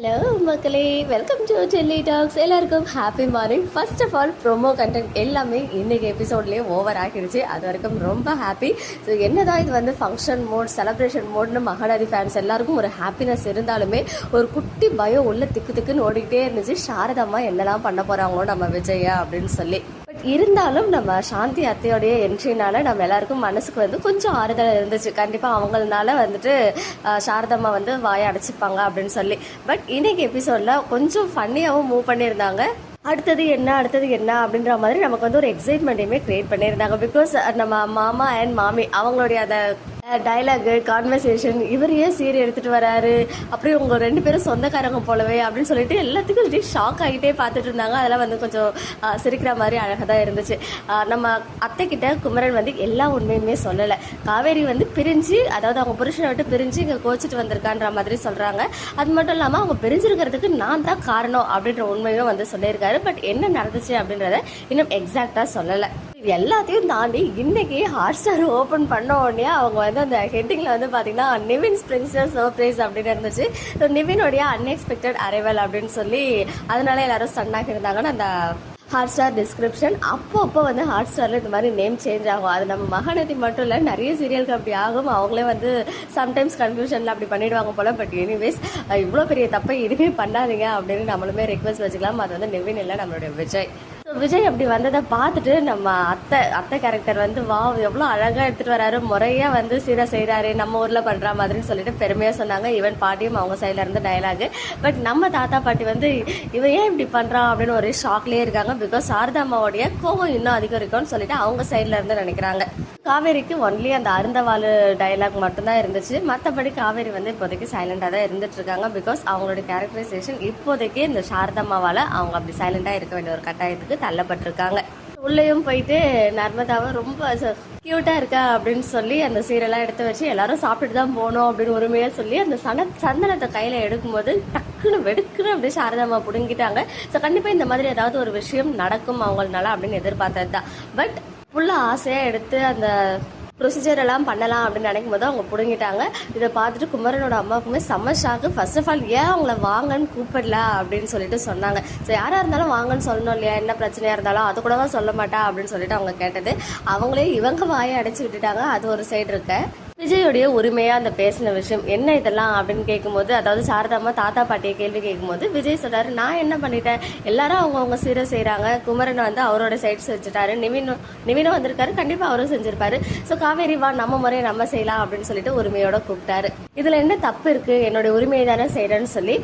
Hello மக்களே, welcome to Delhi talks. எல்லாருக்கும் happy morning. First of all promo content எல்லாமே இன்றைக்கி எபிசோட்லேயே ஓவர் ஆகிடுச்சு. அது வரைக்கும் ரொம்ப ஹாப்பி. ஸோ என்னதான் இது வந்து ஃபங்க்ஷன் மோட், செலப்ரேஷன் மோட்னு மகாநதி ஃபேன்ஸ் எல்லாருக்கும் ஒரு ஹாப்பினஸ் இருந்தாலுமே ஒரு குட்டி பயம் உள்ள திக்கு திக்குன்னு ஓடிக்கிட்டே இருந்துச்சு. சாரதம்மா என்னெல்லாம் பண்ண போகிறாங்களோ நம்ம விஜயா அப்படின்னு சொல்லி. பட் இருந்தாலும் நம்ம சாந்தி அத்தையோடைய என்ட்ரினால நம்ம எல்லாருக்கும் மனசுக்கு வந்து கொஞ்சம் ஆறுதல் இருந்துச்சு. கண்டிப்பாக அவங்களால வந்துட்டு சாரதம்மா வந்து வாயை அடைச்சிப்பாங்க அப்படின்னு சொல்லி. பட் இன்னைக்கு எபிசோடில் கொஞ்சம் ஃபன்னியாகவும் மூவ் பண்ணியிருந்தாங்க. அடுத்தது என்ன அப்படின்ற மாதிரி நமக்கு வந்து ஒரு எக்ஸைட்மெண்ட்டையுமே க்ரியேட் பண்ணியிருந்தாங்க. பிகாஸ் நம்ம மாமா அண்ட் மாமி அவங்களுடைய அந்த டைலாகு, கான்வர்சேஷன், இவர் ஏன் சீரி எடுத்துகிட்டு வராரு, அப்படியே உங்கள் ரெண்டு பேரும் சொந்தக்காரங்க போலவே அப்படின்னு சொல்லிட்டு எல்லாத்துக்கும் இப்படி ஷாக் ஆகிட்டே பார்த்துட்டு இருந்தாங்க. அதெல்லாம் வந்து கொஞ்சம் சிரிக்கிற மாதிரி அழகாக தான் இருந்துச்சு. நம்ம அத்தைக்கிட்ட குமரன் வந்து எல்லா உண்மையுமே சொல்லலை. காவேரி வந்து பிரிஞ்சு, அதாவது அவங்க புருஷனை விட்டு பிரிஞ்சு இங்கே கோச்சிட்டு வந்திருக்கான்ற மாதிரி சொல்கிறாங்க. அது மட்டும் இல்லாமல் அவங்க பிரிஞ்சிருக்கிறதுக்கு நான் தான் காரணம் அப்படின்ற உண்மையும் வந்து சொல்லியிருக்காரு. பட் என்ன நடந்துச்சு அப்படின்றத இன்னும் எக்ஸாக்டாக சொல்லலை. இது எல்லாத்தையும் தாண்டி இன்னைக்கு ஹாட் ஸ்டார் ஓப்பன் பண்ண உடனே அவங்க வந்து அந்த ஹெட்டிங்கில் வந்து பார்த்தீங்கன்னா நிவின் பிரின்சஸ் சர்ப்ரைஸ் அப்படின்னு இருந்துச்சு. ஸோ நிவினுடைய அன்எக்ஸ்பெக்டட் அரைவல் அப்படின்னு சொல்லி அதனால எல்லாரும் ஸ்டன்னாக இருந்தாங்கன்னு அந்த ஹாட் ஸ்டார் டிஸ்கிரிப்ஷன். அப்போ வந்து ஹாட் ஸ்டாரில் இந்த மாதிரி நேம் சேஞ்ச் ஆகும். அது நம்ம மகாநதி மட்டும் இல்லை, நிறைய சீரியலுக்கு அப்படி ஆகும். அவங்களே வந்து சம்டைம்ஸ் கன்ஃபியூஷனில் அப்படி பண்ணிவிடுவாங்க போல். பட் எனிவேஸ் இவ்வளோ பெரிய தப்பை இனிமேல் பண்ணாதீங்க அப்படின்னு நம்மளுமே ரெக்வஸ்ட் வச்சுக்கலாம். அது வந்து நிவின் இல்லை, நம்மளுடைய விஜய். ஸோ விஜய் அப்படி வந்ததை பார்த்துட்டு நம்ம அத்தை கேரக்டர் வந்து எவ்வளோ அழகாக எடுத்துகிட்டு வராரு, முறையாக வந்து சீரை செய்கிறாரு, நம்ம ஊரில் பண்ணுற மாதிரின்னு சொல்லிட்டு பெருமையாக சொன்னாங்க. ஈவன் பாட்டியும் அவங்க சைடில் இருந்து டயலாகு. பட் நம்ம தாத்தா பாட்டி வந்து இவன் ஏன் இப்படி பண்ணுறான் அப்படின்னு ஒரு ஷாக்லேயே இருக்காங்க. பிகாஸ் சாரதாம்மாவோடைய கோவம் இன்னும் அதிகம் இருக்கும்னு சொல்லிட்டு அவங்க சைடில் இருந்து நினைக்கிறாங்க. காவேரிக்கு ஒன்லி அந்த அருந்தவாள் டயலாக் மட்டும்தான் இருந்துச்சு. மற்றபடி காவேரி வந்து இப்போதைக்கு சைலண்டாக தான் இருந்துட்டு இருக்காங்க. பிகாஸ் அவங்களுடைய கேரக்டரைசேஷன் இப்போதைக்கு இந்த சாரதாம்மாவால் அவங்க அப்படி சைலண்டாக இருக்க வேண்டிய ஒரு கட்டாயத்துக்கு தள்ளப்பட்டிருக்காங்க. உள்ளேயும் போயிட்டு நர்மதாவை ரொம்ப கியூட்டாக இருக்கா அப்படின்னு சொல்லி அந்த சீரெல்லாம் எடுத்து வச்சு எல்லாரும் சாப்பிட்டுட்டு தான் போகணும் அப்படின்னு உரிமையாக சொல்லி அந்த சந்தனத்தை கையில் எடுக்கும்போது டக்குன்னு வெடுக்குன்னு அப்படியே சாரதாம்மா பிடுங்கிட்டாங்க. ஸோ கண்டிப்பாக இந்த மாதிரி ஏதாவது ஒரு விஷயம் நடக்கும் அவங்களால அப்படின்னு எதிர்பார்த்தது தான். பட் ஃபுல்லாக ஆசையாக எடுத்து அந்த ப்ரொசீஜர் எல்லாம் பண்ணலாம் அப்படின்னு நினைக்கும் போது அவங்க பிடுங்கிட்டாங்க. இதை பார்த்துட்டு குமரனோட அம்மாவுக்குமே செம்ம ஷாக்கு. ஃபர்ஸ்ட் ஆஃப் ஆல் ஏன் அவங்கள வாங்கன்னு கூப்பிடல அப்படின்னு சொல்லிட்டு சொன்னாங்க. ஸோ யாராக இருந்தாலும் வாங்கன்னு சொல்லணும் இல்லையா, என்ன பிரச்சனையாக இருந்தாலும் அது கூடவா சொல்ல மாட்டா அப்படின்னு சொல்லிட்டு அவங்க கேட்டது. அவங்களே இவங்க வாயை அடைச்சி விட்டுட்டாங்க. அது ஒரு சைடு இருக்க விஜயோடைய உரிமையாக அந்த பேசின விஷயம் என்ன இதெல்லாம் அப்படின்னு கேட்கும்போது, அதாவது சாரதாம்மா தாத்தா பாட்டியை கேள்வி கேட்கும்போது விஜய் சொல்கிறாரு, நான் என்ன பண்ணிட்டேன், எல்லாரும் அவங்கவுங்க சீரை செய்கிறாங்க, குமரன் வந்து அவரோட சைட்ஸ் வச்சுட்டாரு, நிவினும் வந்திருக்காரு, கண்டிப்பாக அவரும் செஞ்சிருப்பாரு. ஸோ காவேரி வா நம்ம முறையை நம்ம செய்யலாம் அப்படின்னு சொல்லிட்டு உரிமையோட கூப்பிட்டாரு. இதில் என்ன தப்பு இருக்குது, என்னோட உரிமையை தானே செய்கிறேன்னு சொல்லி.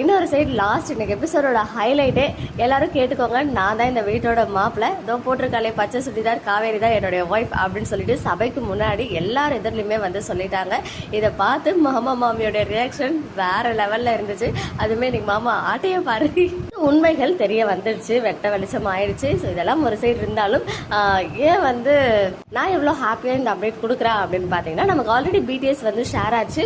இன்னொரு சைடு லாஸ்ட் இன்னைக்கு எபிசோடோட ஹைலைட்டே எல்லாரும் கேட்டுக்கோங்க, நான் தான் இந்த வீட்டோட மாப்பிள்ளை, இதோ போட்டிருக்காளே பச்சை சுடிதார், காவேரி தான் என்னுடைய ஒய்ஃப் அப்படின்னு சொல்லிட்டு சபைக்கு முன்னாடி எல்லார் எதிரிலுமே வந்து சொல்லிட்டாங்க. இதை பார்த்து மாமா மாமியோட ரியாக்ஷன் வேற லெவல்ல இருந்துச்சு. அதுமே இன்னைக்கு மாமா ஆட்டைய பாரு, உண்மைகள் தெரிய வந்துடுச்சு, வெட்ட வெளிச்சம் ஆயிடுச்சு. ஸோ இதெல்லாம் ஒரு சைடு இருந்தாலும் ஏன் வந்து நான் எவ்வளோ ஹாப்பியாக இந்த அப்டேட் கொடுக்குறேன் அப்படின்னு பார்த்தீங்கன்னா, நமக்கு ஆல்ரெடி பிடிஎஸ் வந்து ஷேர் ஆச்சு.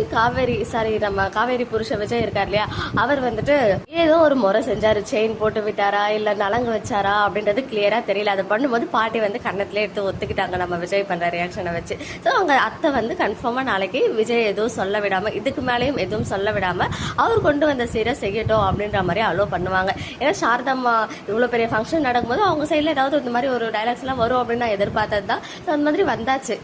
நம்ம காவேரி புருஷ விஜய் இருக்கார் இல்லையா, அவர் வந்துட்டு ஏதோ ஒரு முறை செஞ்சாரு, செயின் போட்டு விட்டாரா இல்லை நலங்கு வச்சாரா அப்படின்றது கிளியரா தெரியல. அதை பண்ணும்போது பாட்டி வந்து கண்ணத்திலே எடுத்து ஒத்துக்கிட்டாங்க நம்ம விஜய் பண்ற ரியாக்ஷனை வச்சு. ஸோ அவங்க அத்தை வந்து கன்ஃபார்மாக நாளைக்கு விஜய் எதுவும் சொல்ல விடாமல், இதுக்கு மேலேயும் எதுவும் சொல்ல விடாமல் அவர் கொண்டு வந்த சீரை செய்யட்டும் அப்படின்ற மாதிரி அலோ பண்ணுவாங்க. ஏன்னா சாரதாம்மா இவ்வளோ பெரிய ஃபங்க்ஷன் நடக்கும்போது அவங்க சைடில் ஏதாவது இந்த மாதிரி ஒரு டைலாக்ஸ்லாம் வரும் அப்படின்னு நான் எதிர்பார்த்தது தான். ஸோ அந்த மாதிரி வந்தாச்சு.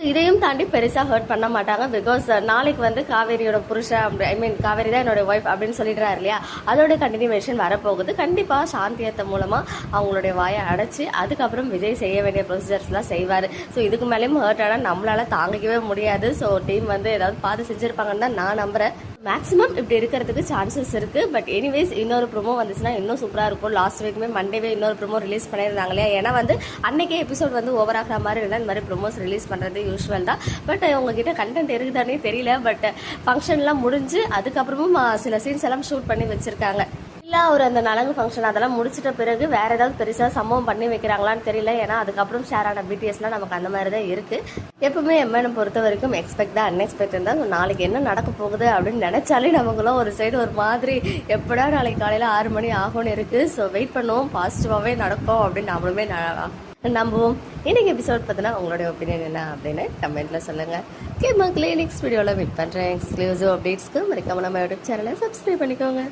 இதையும் தாண்டி பெருசாக ஹர்ட் பண்ண மாட்டாங்க. பிகாஸ் நாளைக்கு வந்து காவேரியோட புருஷன், காவேரி தான் என்னோட ஒய்ஃப் அப்படின்னு சொல்லிடுறாரு இல்லையா, அதோட கண்டினியூவேஷன் வரப்போகுது. கண்டிப்பாக சாந்தியத்தை மூலமாக அவங்களுடைய வாயை அடைச்சி அதுக்கப்புறம் விஜய் செய்ய வேண்டிய ப்ரொசீஜர்ஸ்லாம் செய்வார். ஸோ இதுக்கு மேலேயும் ஹர்ட் ஆனால் நம்மளால தாங்கிக்கவே முடியாது. ஸோ டீம் வந்து ஏதாவது பார்த்து செஞ்சுருப்பாங்கன்னு தான் நான் நம்புகிறேன். மேக்ஸிமம் இப்படி இருக்கிறதுக்கு சான்சஸ் இருக்குது. பட் எனிவேஸ் இன்னொரு ப்ரோமோ வந்துச்சுன்னா இன்னும் சூப்பராக இருக்கும். லாஸ்ட் வீக்குமே மண்டேவே இன்னொரு ப்ரோமோ ரிலீஸ் பண்ணியிருந்தாங்க இல்லையா, ஏன்னா வந்து அன்னைக்கே எபிசோட் வந்து ஓவர் ஆகிற மாதிரி இருந்தால் இந்த மாதிரி ப்ரோமோஸ் ரிலீஸ் பண்ணுறது யூஸ்வல் தான். பட் உங்ககிட்ட கண்டென்ட் இருக்குதானே தெரியல. பட் ஃபங்க்ஷன்லாம் முடிஞ்சு அதுக்கப்புறமும் சில சீன்ஸ் எல்லாம் ஷூட் பண்ணி வச்சுருக்காங்க. இல்லை ஒரு அந்த நலங்கு ஃபங்க்ஷன் அதெல்லாம் முடிச்சிட்ட பிறகு வேறு ஏதாவது பெருசாக சம்பவம் பண்ணி வைக்கிறாங்களான்னு தெரியல. ஏன்னா அதுக்கப்புறம் ஷேர் ஆன பிடிஎஸ்லாம் நமக்கு அந்த மாதிரி தான் இருக்குது. எப்பவுமே எம்எனை பொறுத்த வரைக்கும் எக்ஸ்பெக்ட் தான், அன்எக்ஸ்பெக்டட் தான். நாளைக்கு என்ன நடக்க போகுது அப்படின்னு நினச்சாலே நமக்குலாம் ஒரு சைடு ஒரு மாதிரி எப்படா நாளைக்கு காலையில் 6 மணி ஆகும்னு இருக்குது. ஸோ வெயிட் பண்ணுவோம், பாசிட்டிவாகவே நடக்கும் அப்படின்னு நம்மளுமே நம்புவோம். இன்னைக்கு எபிசோட் பார்த்தீங்கன்னா உங்களுடைய ஒப்பீனியன் என்ன அப்படின்னு கமெண்ட்டில் சொல்லுங்கள். ஓகே மக்களே, நெக்ஸ்ட் வீடியோவில் மீட் பண்ணுறேன். எக்ஸ்க்ளூசிவ் அப்டேட்ஸ்க்கு மறக்காம நம்ம யூடியூப் சேனலை சப்ஸ்கிரைப் பண்ணிக்கோங்க.